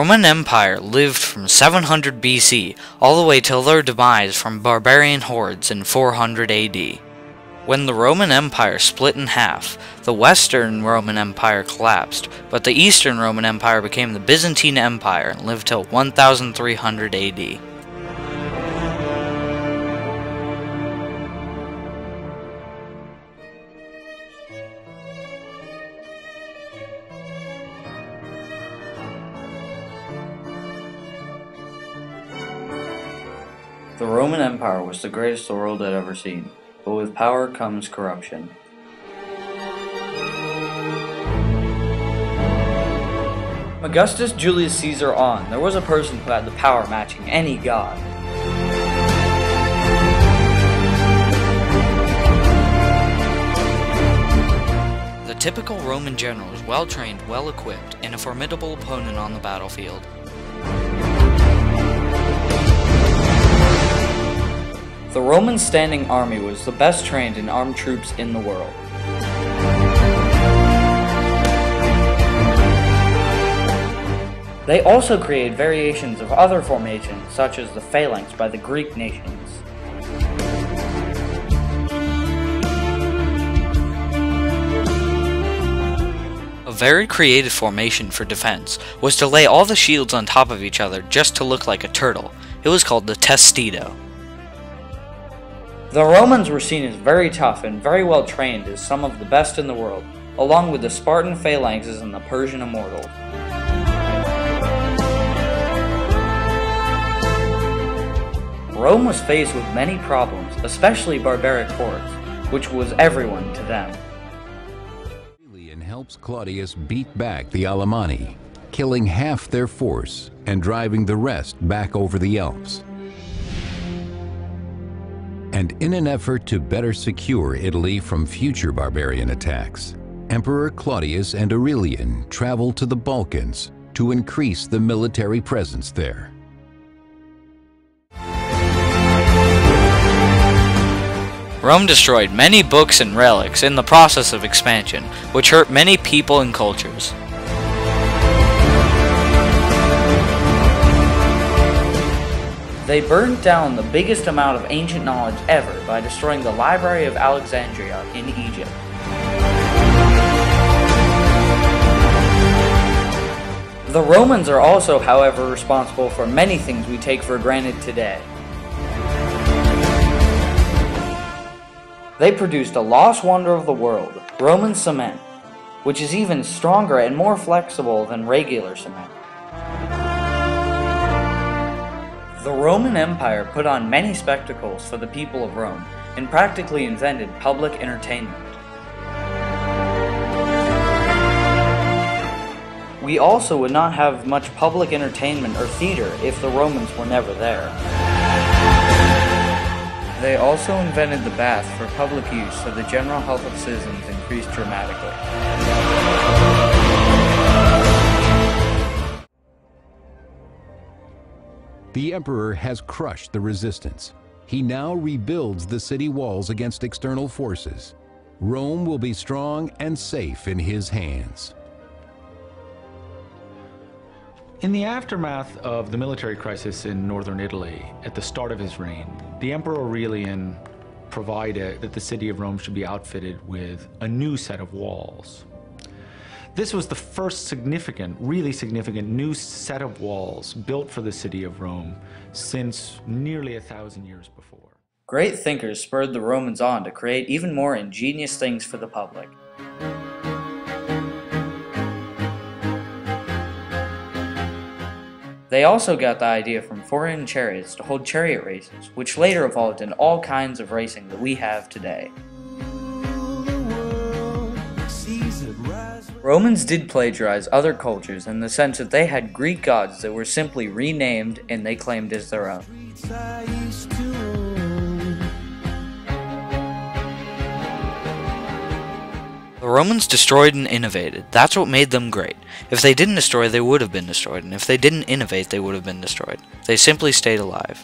Roman Empire lived from 700 BC all the way till their demise from barbarian hordes in 400 AD. When the Roman Empire split in half, the Western Roman Empire collapsed, but the Eastern Roman Empire became the Byzantine Empire and lived till 1300 AD. The Roman Empire was the greatest the world had ever seen, but with power comes corruption. From Augustus Julius Caesar on, there was a person who had the power matching any god. The typical Roman general was well-trained, well-equipped, and a formidable opponent on the battlefield. The Roman standing army was the best trained and armed troops in the world. They also created variations of other formations, such as the phalanx by the Greek nations. A very creative formation for defense was to lay all the shields on top of each other just to look like a turtle. It was called the testito. The Romans were seen as very tough and very well trained as some of the best in the world, along with the Spartan phalanxes and the Persian immortals. Rome was faced with many problems, especially barbaric hordes, which was everyone to them. Aurelian helps Claudius beat back the Alemanni, killing half their force and driving the rest back over the Alps. And in an effort to better secure Italy from future barbarian attacks, Emperor Claudius and Aurelian traveled to the Balkans to increase the military presence there. Rome destroyed many books and relics in the process of expansion, which hurt many people and cultures. They burned down the biggest amount of ancient knowledge ever by destroying the Library of Alexandria in Egypt. The Romans are also, however, responsible for many things we take for granted today. They produced a lost wonder of the world, Roman cement, which is even stronger and more flexible than regular cement. The Roman Empire put on many spectacles for the people of Rome and practically invented public entertainment. We also would not have much public entertainment or theater if the Romans were never there. They also invented the bath for public use, so the general health of citizens increased dramatically. The emperor has crushed the resistance. He now rebuilds the city walls against external forces. Rome will be strong and safe in his hands. In the aftermath of the military crisis in northern Italy, at the start of his reign, the Emperor Aurelian provided that the city of Rome should be outfitted with a new set of walls. This was the first significant, really significant new set of walls built for the city of Rome since nearly 1,000 years before. Great thinkers spurred the Romans on to create even more ingenious things for the public. They also got the idea from foreign chariots to hold chariot races, which later evolved in all kinds of racing that we have today. Romans did plagiarize other cultures in the sense that they had Greek gods that were simply renamed and they claimed as their own. The Romans destroyed and innovated. That's what made them great. If they didn't destroy, they would have been destroyed, and if they didn't innovate, they would have been destroyed. They simply stayed alive.